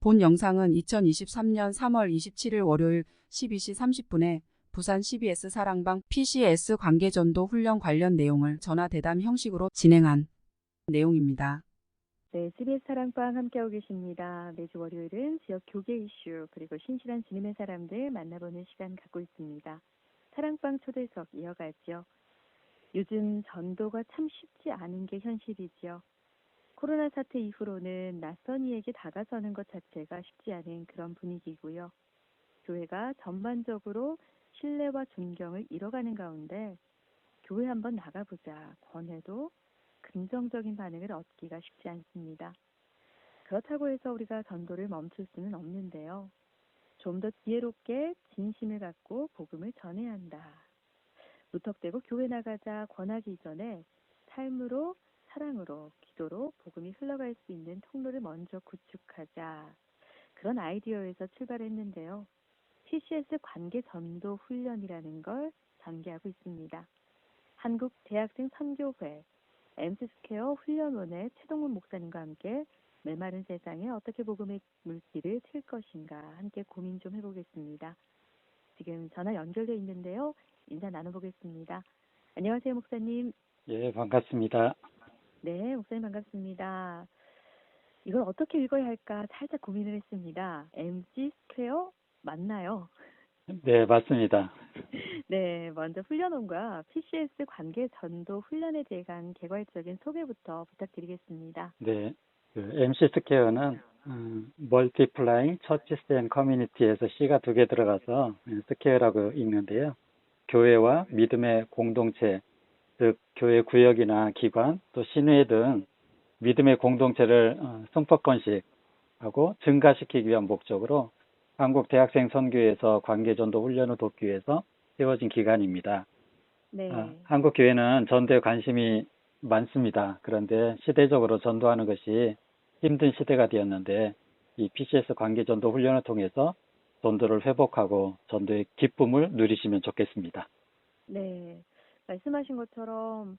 본 영상은 2023년 3월 27일 월요일 12시 30분에 부산 CBS 사랑방 PCS 관계전도 훈련 관련 내용을 전화대담 형식으로 진행한 내용입니다. 네, CBS 사랑방 함께하고 계십니다. 매주 월요일은 지역 교계 이슈 그리고 신실한 주님의 사람들 만나보는 시간 갖고 있습니다. 사랑방 초대석 이어가죠. 요즘 전도가 참 쉽지 않은 게 현실이죠. 코로나 사태 이후로는 낯선 이에게 다가서는 것 자체가 쉽지 않은 그런 분위기고요. 교회가 전반적으로 신뢰와 존경을 잃어가는 가운데 교회 한번 나가보자 권해도 긍정적인 반응을 얻기가 쉽지 않습니다. 그렇다고 해서 우리가 전도를 멈출 수는 없는데요. 좀 더 지혜롭게 진심을 갖고 복음을 전해야 한다. 무턱대고 교회 나가자 권하기 이전에 삶으로, 사랑으로, 기도로 복음이 흘러갈 수 있는 통로를 먼저 구축하자. 그런 아이디어에서 출발했는데요. PCS 관계 전도 훈련이라는 걸 전개하고 있습니다. 한국 대학생 선교회 MC스퀘어 훈련원의 최동문 목사님과 함께 메마른 세상에 어떻게 복음의 물길을 틀 것인가 함께 고민 좀 해보겠습니다. 지금 전화 연결되어 있는데요. 인사 나눠보겠습니다. 안녕하세요, 목사님. 예, 반갑습니다. 네, 목사님 반갑습니다. 이걸 어떻게 읽어야 할까 살짝 고민을 했습니다. MC스퀘어 맞나요? 네, 맞습니다. 네, 먼저 훈련원과 PCS 관계 전도 훈련에 대한 개괄적인 소개부터 부탁드리겠습니다. 네, MC 스퀘어는 멀티플라잉 처치스 앤 커뮤니티에서 C가 2개 들어가서 스퀘어라고 읽는데요. 교회와 믿음의 공동체, 즉 교회 구역이나 기관, 또 신회 등 믿음의 공동체를 승법권식하고 증가시키기 위한 목적으로 한국 대학생 선교회에서 관계전도 훈련을 돕기 위해서 세워진 기관입니다. 네. 한국 교회는 전도에 관심이 많습니다. 그런데 시대적으로 전도하는 것이 힘든 시대가 되었는데 이 PCS 관계전도 훈련을 통해서 전도를 회복하고 전도의 기쁨을 누리시면 좋겠습니다. 네. 말씀하신 것처럼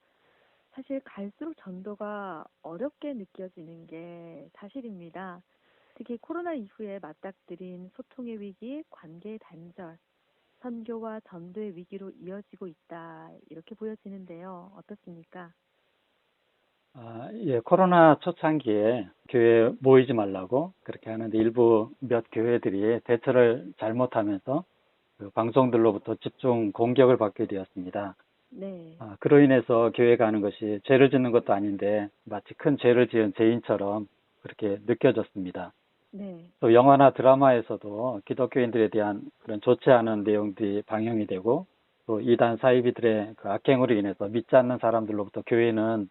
사실 갈수록 전도가 어렵게 느껴지는 게 사실입니다. 특히 코로나 이후에 맞닥뜨린 소통의 위기, 관계의 단절, 선교와 전도의 위기로 이어지고 있다. 이렇게 보여지는데요. 어떻습니까? 예, 코로나 초창기에 교회 모이지 말라고 그렇게 하는데 일부 몇 교회들이 대처를 잘못하면서 그 방송들로부터 집중 공격을 받게 되었습니다. 네. 그로 인해서 교회 가는 것이 죄를 짓는 것도 아닌데 마치 큰 죄를 지은 죄인처럼 그렇게 느껴졌습니다. 네. 또 영화나 드라마에서도 기독교인들에 대한 그런 좋지 않은 내용들이 방영이 되고 또 이단 사이비들의 그 악행으로 인해서 믿지 않는 사람들로부터 교회는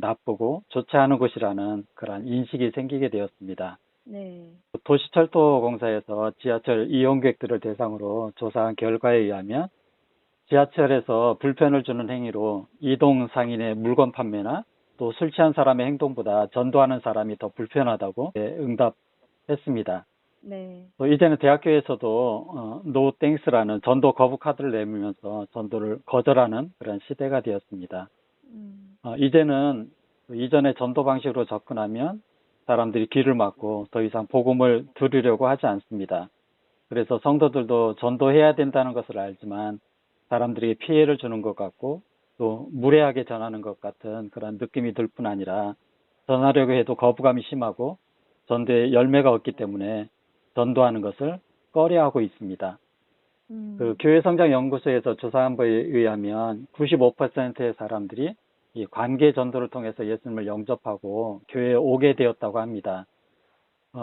나쁘고 좋지 않은 곳이라는 그런 인식이 생기게 되었습니다. 네. 도시철도공사에서 지하철 이용객들을 대상으로 조사한 결과에 의하면 지하철에서 불편을 주는 행위로 이동 상인의 물건 판매나 또 술 취한 사람의 행동보다 전도하는 사람이 더 불편하다고 응답했습니다. 네. 또 이제는 대학교에서도 노 땡스라는 전도 거부 카드를 내밀면서 전도를 거절하는 그런 시대가 되었습니다. 이제는 이전의 전도 방식으로 접근하면 사람들이 귀를 막고 더 이상 복음을 들으려고 하지 않습니다. 그래서 성도들도 전도해야 된다는 것을 알지만 사람들에게 피해를 주는 것 같고 또 무례하게 전하는 것 같은 그런 느낌이 들 뿐 아니라 전하려고 해도 거부감이 심하고 전도에 열매가 없기 때문에 전도하는 것을 꺼려하고 있습니다. 그 교회성장연구소에서 조사한 바에 의하면 95%의 사람들이 이 관계 전도를 통해서 예수님을 영접하고 교회에 오게 되었다고 합니다.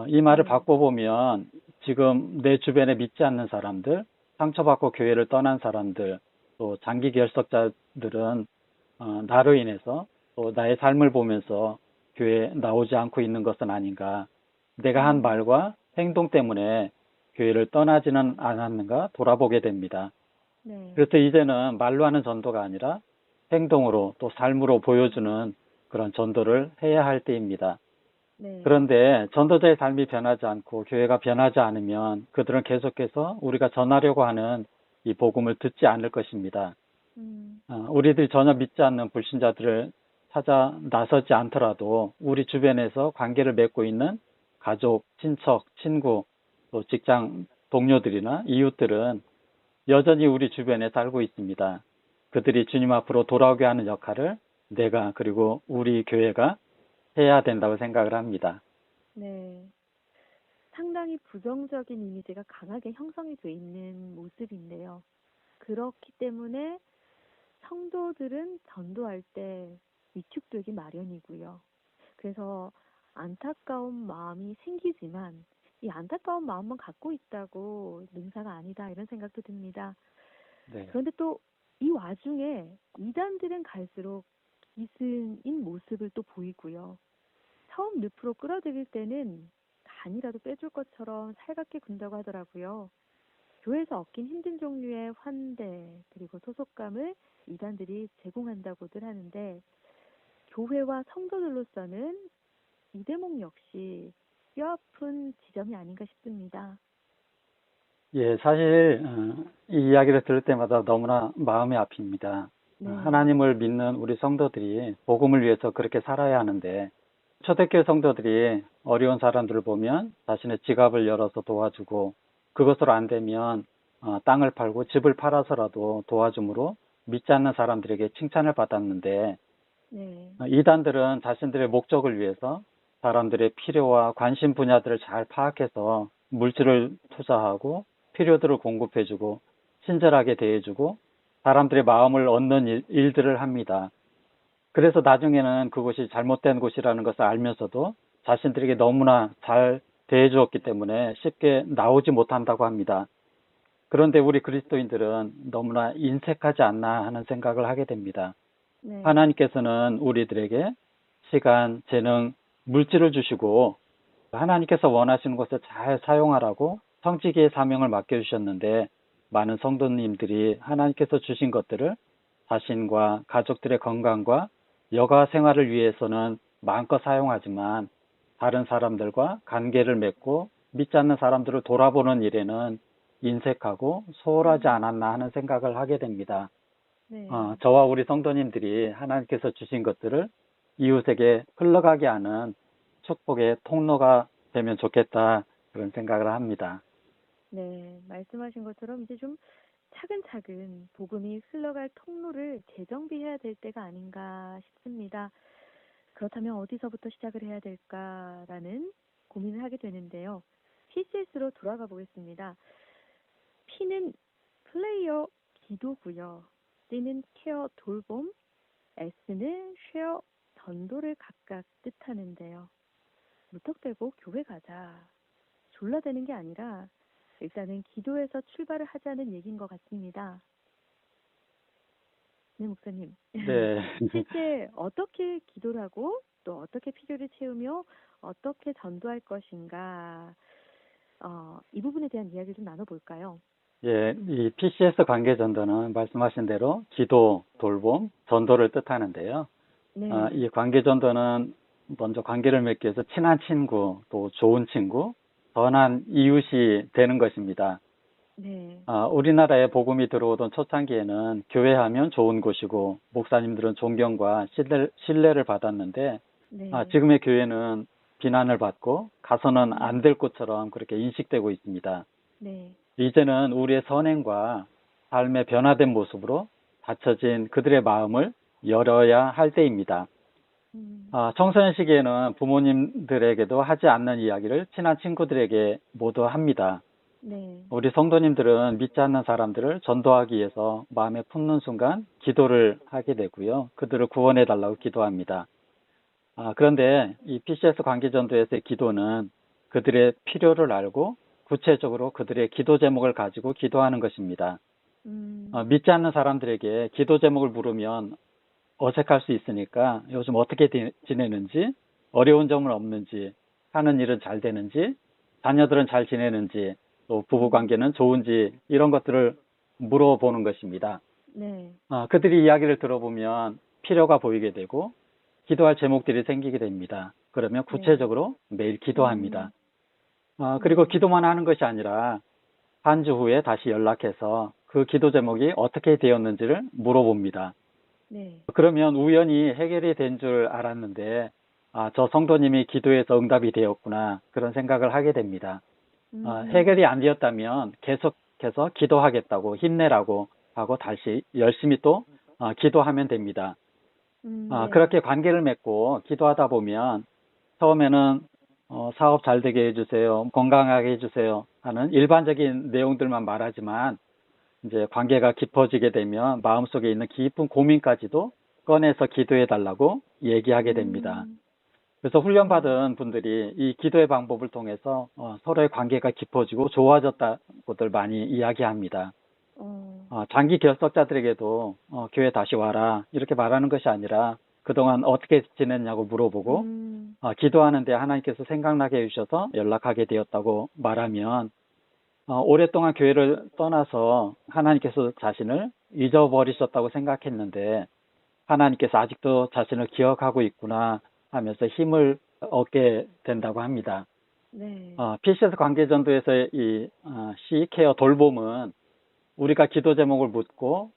이 말을 바꿔보면 지금 내 주변에 믿지 않는 사람들, 상처받고 교회를 떠난 사람들, 또 장기 결석자들은 나로 인해서 또 나의 삶을 보면서 교회에 나오지 않고 있는 것은 아닌가. 내가 한 말과 행동 때문에 교회를 떠나지는 않았는가 돌아보게 됩니다. 네. 그래서 이제는 말로 하는 전도가 아니라 행동으로 또 삶으로 보여주는 그런 전도를 해야 할 때입니다. 네. 그런데 전도자의 삶이 변하지 않고 교회가 변하지 않으면 그들은 계속해서 우리가 전하려고 하는 이 복음을 듣지 않을 것입니다. 우리들이 전혀 믿지 않는 불신자들을 찾아 나서지 않더라도 우리 주변에서 관계를 맺고 있는 가족, 친척, 친구, 또 직장 동료들이나 이웃들은 여전히 우리 주변에 살고 있습니다. 그들이 주님 앞으로 돌아오게 하는 역할을 내가 그리고 우리 교회가 해야 된다고 생각을 합니다. 네. 상당히 부정적인 이미지가 강하게 형성이 돼 있는 모습인데요. 그렇기 때문에 성도들은 전도할 때 위축되기 마련이고요. 그래서 안타까운 마음이 생기지만 이 안타까운 마음만 갖고 있다고 능사가 아니다 이런 생각도 듭니다. 네. 그런데 또 이 와중에 이단들은 갈수록 기승인 모습을 또 보이고요. 처음 늪으로 끌어들일 때는 간이라도 빼줄 것처럼 살갑게 군다고 하더라고요. 교회에서 얻긴 힘든 종류의 환대 그리고 소속감을 이단들이 제공한다고들 하는데 교회와 성도들로서는 이 대목 역시 뼈아픈 지점이 아닌가 싶습니다. 예, 사실 이 이야기를 들을 때마다 너무나 마음이 아픕니다. 네. 하나님을 믿는 우리 성도들이 복음을 위해서 그렇게 살아야 하는데 초대교회 성도들이 어려운 사람들을 보면 자신의 지갑을 열어서 도와주고 그것으로 안 되면 땅을 팔고 집을 팔아서라도 도와줌으로 믿지 않는 사람들에게 칭찬을 받았는데 네. 이단들은 자신들의 목적을 위해서 사람들의 필요와 관심 분야들을 잘 파악해서 물질을 투자하고 필요들을 공급해주고 친절하게 대해주고 사람들의 마음을 얻는 일들을 합니다. 그래서 나중에는 그곳이 잘못된 곳이라는 것을 알면서도 자신들에게 너무나 잘 대해주었기 때문에 쉽게 나오지 못한다고 합니다. 그런데 우리 그리스도인들은 너무나 인색하지 않나 하는 생각을 하게 됩니다. 네. 하나님께서는 우리들에게 시간, 재능, 물질을 주시고 하나님께서 원하시는 것을 잘 사용하라고 성직의 사명을 맡겨주셨는데 많은 성도님들이 하나님께서 주신 것들을 자신과 가족들의 건강과 여가 생활을 위해서는 마음껏 사용하지만 다른 사람들과 관계를 맺고 믿지 않는 사람들을 돌아보는 일에는 인색하고 소홀하지 않았나 하는 생각을 하게 됩니다. 네. 저와 우리 성도님들이 하나님께서 주신 것들을 이웃에게 흘러가게 하는 축복의 통로가 되면 좋겠다 그런 생각을 합니다. 네, 말씀하신 것처럼 이제 좀 차근차근 복음이 흘러갈 통로를 재정비해야 될 때가 아닌가 싶습니다. 그렇다면 어디서부터 시작을 해야 될까라는 고민을 하게 되는데요. PCS로 돌아가 보겠습니다. P는 플레이어 기도고요. C는 케어 돌봄, S는 쉐어 전도를 각각 뜻하는데요. 무턱대고 교회 가자. 졸라대는 게 아니라 일단은 기도에서 출발을 하자는 얘기인 것 같습니다. 네, 목사님. 네. 실제 어떻게 기도를 하고 또 어떻게 필요를 채우며 어떻게 전도할 것인가 이 부분에 대한 이야기를 좀 나눠볼까요? 예, 이 PCS 관계 전도는 말씀하신 대로 기도, 돌봄, 전도를 뜻하는데요. 네. 이 관계 전도는 먼저 관계를 맺기 위해서 친한 친구, 또 좋은 친구, 선한 이웃이 되는 것입니다. 네. 우리나라에 복음이 들어오던 초창기에는 교회하면 좋은 곳이고 목사님들은 존경과 신뢰를 받았는데 네. 지금의 교회는 비난을 받고 가서는 안 될 곳처럼 그렇게 인식되고 있습니다. 네. 이제는 우리의 선행과 삶의 변화된 모습으로 닫혀진 그들의 마음을 열어야 할 때입니다. 청소년 시기에는 부모님들에게도 하지 않는 이야기를 친한 친구들에게 모두 합니다. 네. 우리 성도님들은 믿지 않는 사람들을 전도하기 위해서 마음에 품는 순간 기도를 하게 되고요. 그들을 구원해 달라고 기도합니다. 그런데 이 PCS 관계전도에서의 기도는 그들의 필요를 알고 구체적으로 그들의 기도 제목을 가지고 기도하는 것입니다. 믿지 않는 사람들에게 기도 제목을 물으면 어색할 수 있으니까 요즘 어떻게 지내는지, 어려운 점은 없는지, 하는 일은 잘 되는지, 자녀들은 잘 지내는지, 또 부부관계는 좋은지 이런 것들을 물어보는 것입니다. 네. 그들이 이야기를 들어보면 필요가 보이게 되고 기도할 제목들이 생기게 됩니다. 그러면 구체적으로 매일 기도합니다. 그리고 기도만 하는 것이 아니라 한 주 후에 다시 연락해서 그 기도 제목이 어떻게 되었는지를 물어봅니다. 네. 그러면 우연히 해결이 된 줄 알았는데 저 성도님이 기도해서 응답이 되었구나. 그런 생각을 하게 됩니다. 해결이 안 되었다면 계속해서 기도하겠다고 힘내라고 하고 다시 열심히 또 기도하면 됩니다. 네. 그렇게 관계를 맺고 기도하다 보면 처음에는 사업 잘 되게 해주세요, 건강하게 해주세요 하는 일반적인 내용들만 말하지만 이제 관계가 깊어지게 되면 마음속에 있는 깊은 고민까지도 꺼내서 기도해 달라고 얘기하게 됩니다. 그래서 훈련받은 분들이 이 기도의 방법을 통해서 서로의 관계가 깊어지고 좋아졌다고들 많이 이야기합니다. 장기 결석자들에게도 교회 다시 와라 이렇게 말하는 것이 아니라 그동안 어떻게 지냈냐고 물어보고 기도하는데 하나님께서 생각나게 해주셔서 연락하게 되었다고 말하면 오랫동안 교회를 떠나서 하나님께서 자신을 잊어버리셨다고 생각했는데 하나님께서 아직도 자신을 기억하고 있구나 하면서 힘을 얻게 된다고 합니다. 네. PCS 관계전도에서의 이 C케어 돌봄은 우리가 기도 제목을 묻고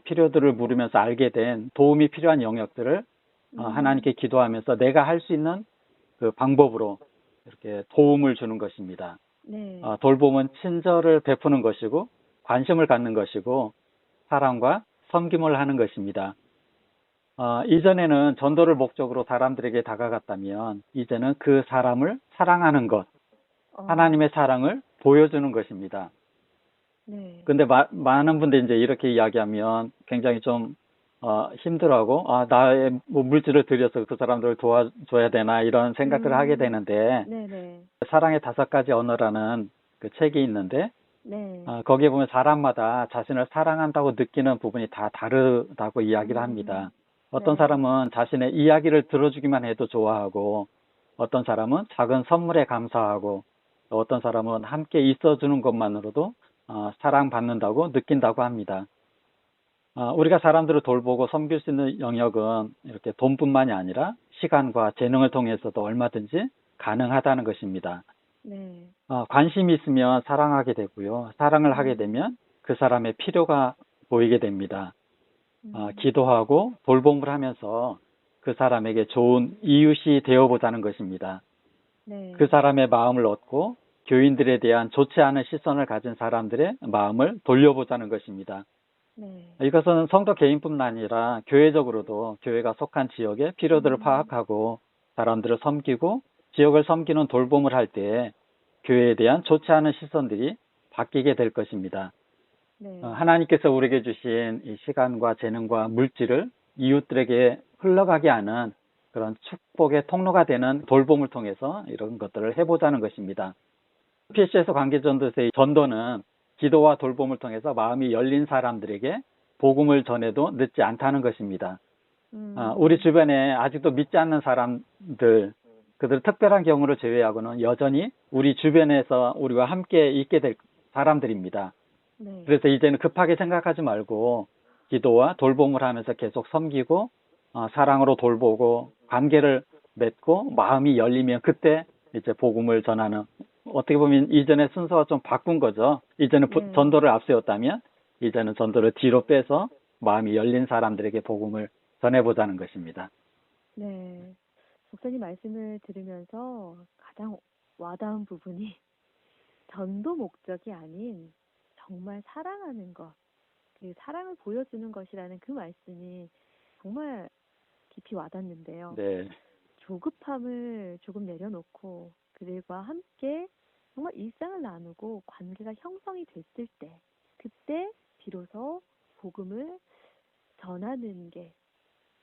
필요들을 물으면서 알게 된 도움이 필요한 영역들을 하나님께 기도하면서 내가 할 수 있는 그 방법으로 이렇게 도움을 주는 것입니다. 네. 돌봄은 친절을 베푸는 것이고 관심을 갖는 것이고 사랑과 섬김을 하는 것입니다. 이전에는 전도를 목적으로 사람들에게 다가갔다면 이제는 그 사람을 사랑하는 것, 하나님의 사랑을 보여주는 것입니다. 네. 근데 많은 분들이 이제 이렇게 이야기하면 굉장히 좀 힘들어하고 나의 뭐 물질을 들여서 그 사람들을 도와줘야 되나 이런 생각들을 하게 되는데 네네. 사랑의 5가지 언어라는 그 책이 있는데 네. 거기에 보면 사람마다 자신을 사랑한다고 느끼는 부분이 다 다르다고 이야기를 합니다. 어떤 네. 사람은 자신의 이야기를 들어주기만 해도 좋아하고 어떤 사람은 작은 선물에 감사하고 또 어떤 사람은 함께 있어주는 것만으로도 사랑받는다고 느낀다고 합니다. 우리가 사람들을 돌보고 섬길 수 있는 영역은 이렇게 돈뿐만이 아니라 시간과 재능을 통해서도 얼마든지 가능하다는 것입니다. 네. 관심이 있으면 사랑하게 되고요. 사랑을 하게 되면 그 사람의 필요가 보이게 됩니다. 기도하고 돌봄을 하면서 그 사람에게 좋은 이웃이 되어보자는 것입니다. 네. 그 사람의 마음을 얻고 교인들에 대한 좋지 않은 시선을 가진 사람들의 마음을 돌려보자는 것입니다. 네. 이것은 성도 개인뿐만 아니라 교회적으로도 교회가 속한 지역의 필요들을 파악하고 사람들을 섬기고 지역을 섬기는 돌봄을 할 때 교회에 대한 좋지 않은 시선들이 바뀌게 될 것입니다. 네. 하나님께서 우리에게 주신 이 시간과 재능과 물질을 이웃들에게 흘러가게 하는 그런 축복의 통로가 되는 돌봄을 통해서 이런 것들을 해보자는 것입니다. PCS 관계전도서의 전도는 기도와 돌봄을 통해서 마음이 열린 사람들에게 복음을 전해도 늦지 않다는 것입니다. 우리 주변에 아직도 믿지 않는 사람들, 그들 특별한 경우를 제외하고는 여전히 우리 주변에서 우리와 함께 있게 될 사람들입니다. 네. 그래서 이제는 급하게 생각하지 말고 기도와 돌봄을 하면서 계속 섬기고 사랑으로 돌보고 관계를 맺고 마음이 열리면 그때 이제 복음을 전하는, 어떻게 보면 이전의 순서가 좀 바꾼 거죠. 이제는 전도를 앞세웠다면 이제는 전도를 뒤로 빼서 마음이 열린 사람들에게 복음을 전해보자는 것입니다. 네. 목사님 말씀을 들으면서 가장 와닿은 부분이 전도 목적이 아닌 정말 사랑하는 것, 그 사랑을 보여주는 것이라는 그 말씀이 정말 깊이 와닿는데요. 네. 조급함을 조금 내려놓고 그들과 함께 정말 일상을 나누고 관계가 형성이 됐을 때, 그때 비로소 복음을 전하는 게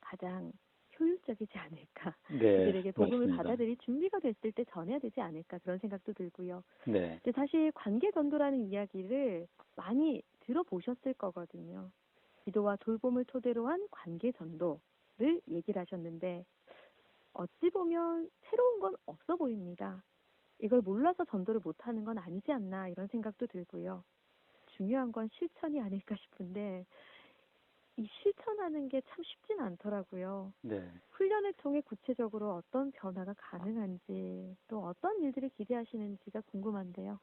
가장 효율적이지 않을까. 네, 그들에게 복음을 그렇습니다. 받아들일 준비가 됐을 때 전해야 되지 않을까, 그런 생각도 들고요. 네. 근데 사실 관계 전도라는 이야기를 많이 들어보셨을 거거든요. 기도와 돌봄을 토대로 한 관계 전도를 얘기를 하셨는데 어찌 보면 새로운 건 없어 보입니다. 이걸 몰라서 전도를 못하는 건 아니지 않나, 이런 생각도 들고요. 중요한 건 실천이 아닐까 싶은데 이 실천하는 게 참 쉽진 않더라고요. 네. 훈련을 통해 구체적으로 어떤 변화가 가능한지, 또 어떤 일들을 기대하시는지가 궁금한데요.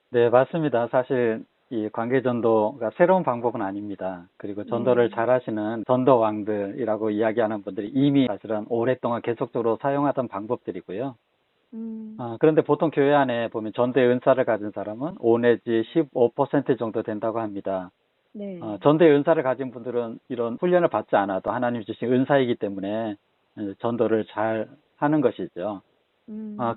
네, 맞습니다. 사실 이 관계전도가 새로운 방법은 아닙니다. 그리고 전도를 네. 잘하시는 전도왕들이라고 이야기하는 분들이 이미 사실은 오랫동안 계속적으로 사용하던 방법들이고요. 그런데 보통 교회 안에 보면 전도의 은사를 가진 사람은 5 내지 15% 정도 된다고 합니다. 네. 전도의 은사를 가진 분들은 이런 훈련을 받지 않아도 하나님 주신 은사이기 때문에 전도를 잘 하는 것이죠.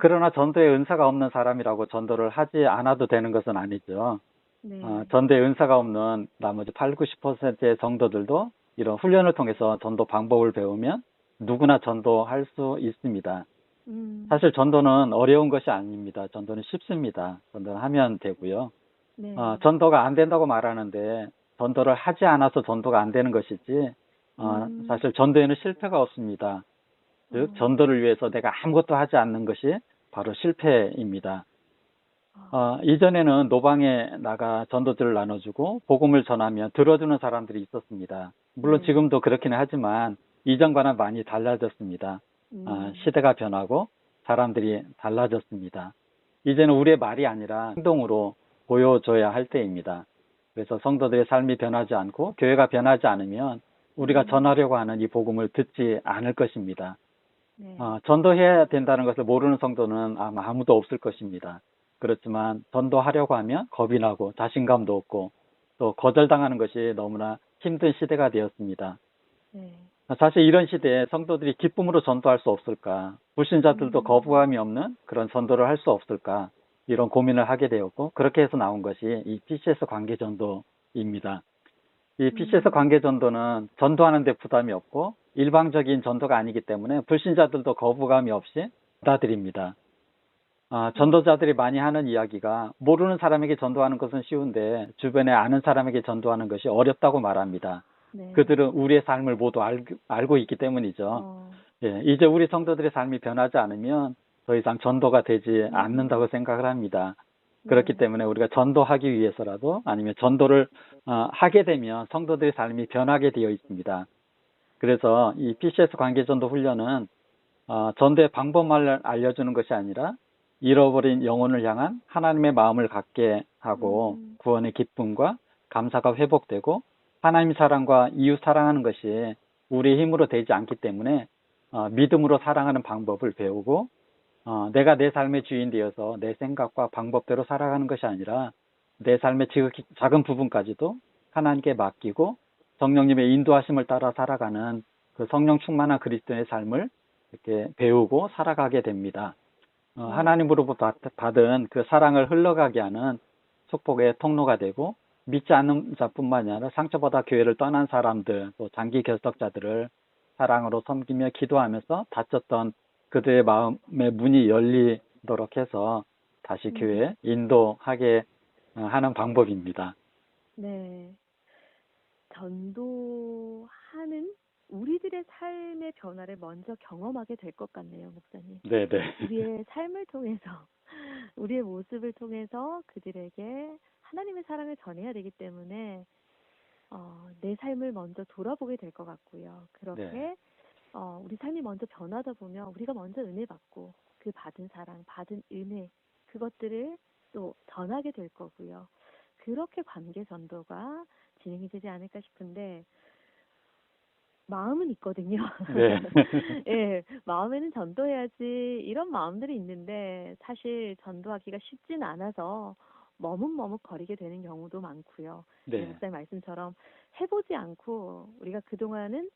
그러나 전도의 은사가 없는 사람이라고 전도를 하지 않아도 되는 것은 아니죠. 네. 전도의 은사가 없는 나머지 8, 90%의 성도들도 이런 훈련을 통해서 전도 방법을 배우면 누구나 전도할 수 있습니다. 사실 전도는 어려운 것이 아닙니다. 전도는 쉽습니다. 전도는 하면 되고요. 네. 전도가 안 된다고 말하는데 전도를 하지 않아서 전도가 안 되는 것이지 사실 전도에는 실패가 없습니다. 즉 전도를 위해서 내가 아무것도 하지 않는 것이 바로 실패입니다. 이전에는 노방에 나가 전도들을 나눠주고 복음을 전하면 들어주는 사람들이 있었습니다. 물론 네. 지금도 그렇기는 하지만 이전과는 많이 달라졌습니다. 시대가 변하고 사람들이 달라졌습니다. 이제는 우리의 말이 아니라 행동으로 보여줘야 할 때입니다. 그래서 성도들의 삶이 변하지 않고 교회가 변하지 않으면 우리가 전하려고 하는 이 복음을 듣지 않을 것입니다. 네. 전도해야 된다는 것을 모르는 성도는 아마 아무도 없을 것입니다. 그렇지만 전도하려고 하면 겁이 나고 자신감도 없고 또 거절당하는 것이 너무나 힘든 시대가 되었습니다. 네. 사실 이런 시대에 성도들이 기쁨으로 전도할 수 없을까? 불신자들도 거부감이 없는 그런 전도를 할 수 없을까? 이런 고민을 하게 되었고 그렇게 해서 나온 것이 이 PCS 관계전도입니다. 이 PCS 관계전도는 전도하는 데 부담이 없고 일방적인 전도가 아니기 때문에 불신자들도 거부감이 없이 받아들입니다. 전도자들이 많이 하는 이야기가 모르는 사람에게 전도하는 것은 쉬운데 주변에 아는 사람에게 전도하는 것이 어렵다고 말합니다. 네. 그들은 우리의 삶을 모두 알고 있기 때문이죠. 예, 이제 우리 성도들의 삶이 변하지 않으면 더 이상 전도가 되지 않는다고 생각을 합니다. 그렇기 때문에 우리가 전도하기 위해서라도 아니면 전도를 하게 되면 성도들의 삶이 변하게 되어 있습니다. 그래서 이 PCS 관계전도 훈련은 전도의 방법만 알려주는 것이 아니라 잃어버린 영혼을 향한 하나님의 마음을 갖게 하고 구원의 기쁨과 감사가 회복되고 하나님 사랑과 이웃 사랑하는 것이 우리의 힘으로 되지 않기 때문에 믿음으로 사랑하는 방법을 배우고 내가 내 삶의 주인 되어서 내 생각과 방법대로 살아가는 것이 아니라 내 삶의 지극히 작은 부분까지도 하나님께 맡기고 성령님의 인도하심을 따라 살아가는 그 성령 충만한 그리스도의 삶을 이렇게 배우고 살아가게 됩니다. 하나님으로부터 받은 그 사랑을 흘러가게 하는 축복의 통로가 되고 믿지 않는 자뿐만 아니라 상처받아 교회를 떠난 사람들 또 장기 결석자들을 사랑으로 섬기며 기도하면서 닫혔던 그들의 마음의 문이 열리도록 해서 다시 교회에 인도하게 하는 방법입니다. 네. 전도하는 우리들의 삶의 변화를 먼저 경험하게 될 것 같네요, 목사님. 네네. 우리의 삶을 통해서, 우리의 모습을 통해서 그들에게 하나님의 사랑을 전해야 되기 때문에 내 삶을 먼저 돌아보게 될 것 같고요. 그렇게 네. 우리 삶이 먼저 변하다 보면 우리가 먼저 은혜 받고 그 받은 사랑, 받은 은혜 그것들을 또 전하게 될 거고요. 그렇게 관계 전도가 진행이 되지 않을까 싶은데 마음은 있거든요. 네. 예, 마음에는 전도해야지 이런 마음들이 있는데 사실 전도하기가 쉽진 않아서 머뭇머뭇거리게 되는 경우도 많고요. 네. 목사님 말씀처럼 해보지 않고 우리가 그동안은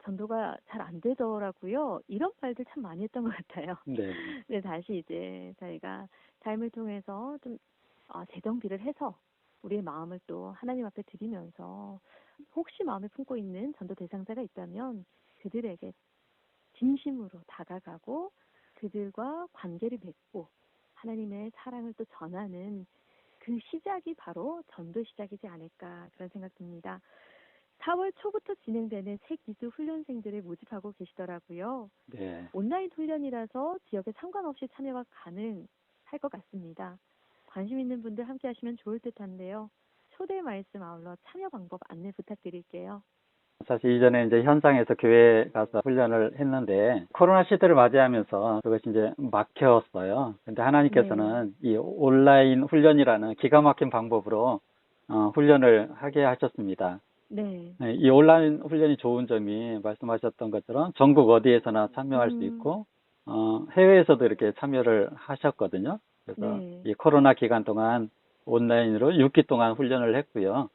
전도가 잘 안 되더라고요. 이런 말들 참 많이 했던 것 같아요. 네. 네, 다시 이제 저희가 삶을 통해서 좀 재정비를 해서 우리의 마음을 또 하나님 앞에 드리면서 혹시 마음에 품고 있는 전도 대상자가 있다면 그들에게 진심으로 다가가고 그들과 관계를 맺고 하나님의 사랑을 또 전하는 그 시작이 바로 전도 시작이지 않을까 그런 생각 듭니다. 4월 초부터 진행되는 새 기수 훈련생들을 모집하고 계시더라고요. 네. 온라인 훈련이라서 지역에 상관없이 참여가 가능할 것 같습니다. 관심 있는 분들 함께 하시면 좋을 듯한데요. 초대 말씀 아울러 참여 방법 안내 부탁드릴게요. 사실 이전에 이제 현장에서 교회 가서 훈련을 했는데 코로나 시대를 맞이하면서 그것이 이제 막혔어요. 근데 하나님께서는 이 온라인 훈련이라는 기가 막힌 방법으로 훈련을 하게 하셨습니다. 네. 네, 이 온라인 훈련이 좋은 점이 말씀하셨던 것처럼 전국 어디에서나 참여할 수 있고, 해외에서도 이렇게 참여를 하셨거든요. 그래서 네. 이 코로나 기간 동안 온라인으로 6기 동안 훈련을 했고요.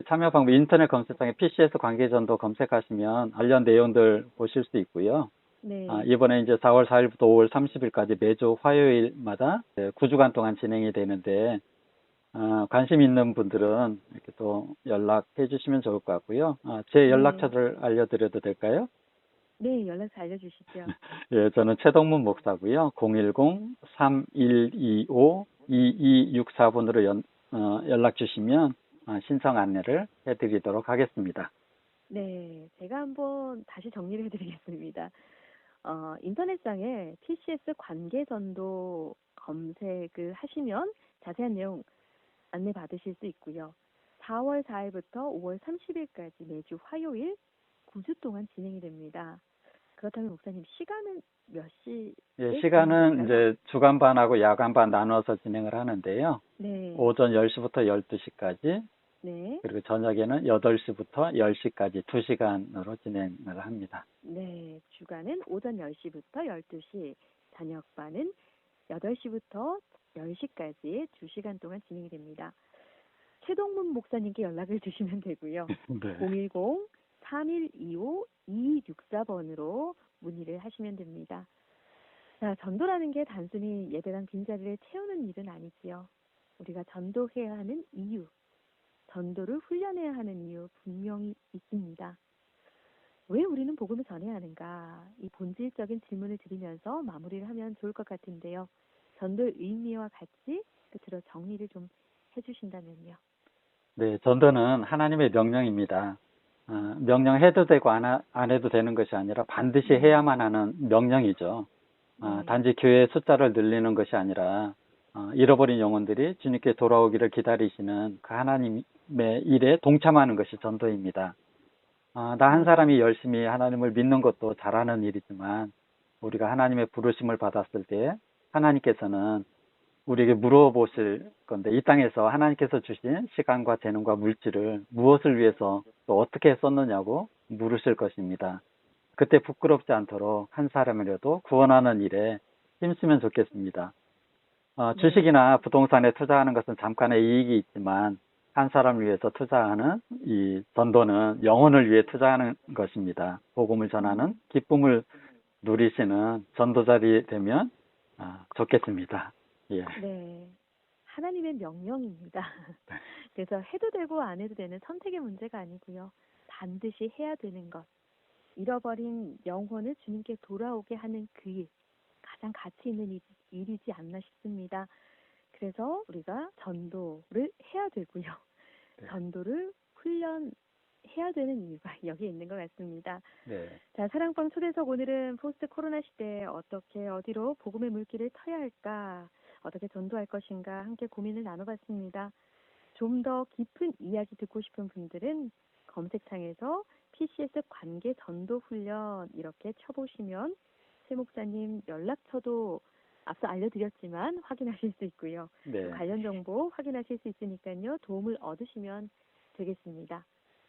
참여 방법 인터넷 검색창에 PCS 관계전도 검색하시면 관련 내용들 보실 수 있고요. 네. 이번에 이제 4월 4일부터 5월 30일까지 매주 화요일마다 9주간 동안 진행이 되는데, 관심 있는 분들은 이렇게 또 연락해 주시면 좋을 것 같고요. 제 네. 연락처를 알려드려도 될까요? 네, 연락처 알려주시죠. 예, 저는 최동문 목사고요. 010-3125-2264번으로 연락 주시면 신청 안내를 해드리도록 하겠습니다. 네, 제가 한번 다시 정리를 해드리겠습니다. 인터넷상에 PCS 관계전도 검색을 하시면 자세한 내용 안내 받으실 수 있고요. 4월 4일부터 5월 30일까지 매주 화요일 9주 동안 진행이 됩니다. 그렇다면 목사님 시간은 몇 시에 예, 시간은 진행될까요? 이제 주간반하고 야간반 나눠서 진행을 하는데요. 네, 오전 10시부터 12시까지, 네, 그리고 저녁에는 8시부터 10시까지 2시간으로 진행을 합니다. 네. 주간은 오전 10시부터 12시, 저녁반은 8시부터 10시까지 2시간 동안 진행이 됩니다. 최동문 목사님께 연락을 주시면 되고요. 네. 010-3125-2264번으로 문의를 하시면 됩니다. 자, 전도라는 게 단순히 예배당 빈자리를 채우는 일은 아니지요. 우리가 전도해야 하는 이유, 전도를 훈련해야 하는 이유 분명히 있습니다. 왜 우리는 복음을 전해야 하는가? 이 본질적인 질문을 드리면서 마무리를 하면 좋을 것 같은데요. 전도의 의미와 같이 끝으로 정리를 좀 해주신다면요. 네, 전도는 하나님의 명령입니다. 명령해도 되고 안 해도 되는 것이 아니라 반드시 해야만 하는 명령이죠. 네. 단지 교회의 숫자를 늘리는 것이 아니라 잃어버린 영혼들이 주님께 돌아오기를 기다리시는 그 하나님의 일에 동참하는 것이 전도입니다. 나 한 네. 사람이 열심히 하나님을 믿는 것도 잘하는 일이지만, 우리가 하나님의 부르심을 받았을 때 하나님께서는 우리에게 물어보실 건데, 이 땅에서 하나님께서 주신 시간과 재능과 물질을 무엇을 위해서 또 어떻게 썼느냐고 물으실 것입니다. 그때 부끄럽지 않도록 한 사람이라도 구원하는 일에 힘쓰면 좋겠습니다. 주식이나 부동산에 투자하는 것은 잠깐의 이익이 있지만, 한 사람을 위해서 투자하는 이 전도는 영혼을 위해 투자하는 것입니다. 복음을 전하는 기쁨을 누리시는 전도자들이 되면 좋겠습니다. 예. 네. 하나님의 명령입니다. 그래서 해도 되고 안 해도 되는 선택의 문제가 아니고요. 반드시 해야 되는 것. 잃어버린 영혼을 주님께 돌아오게 하는 그 일. 가장 가치 있는 일이지 않나 싶습니다. 그래서 우리가 전도를 해야 되고요. 네. 전도를 훈련해야 되는 이유가 여기에 있는 것 같습니다. 네. 자, 사랑방 초대석 오늘은 포스트 코로나 시대에 어떻게 어디로 복음의 물길을 터야 할까, 어떻게 전도할 것인가 함께 고민을 나눠봤습니다. 좀 더 깊은 이야기 듣고 싶은 분들은 검색창에서 PCS 관계 전도 훈련 이렇게 쳐보시면 최 목사님 연락처도 앞서 알려드렸지만 확인하실 수 있고요. 네. 관련 정보 확인하실 수 있으니까요. 도움을 얻으시면 되겠습니다.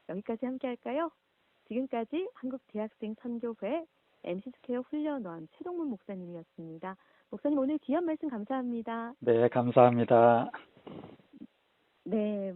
여기까지 함께 할까요? 지금까지 한국대학생 선교회 MC스퀘어 훈련원 최동문 목사님이었습니다. 목사님 오늘 귀한 말씀 감사합니다. 네, 감사합니다. 네.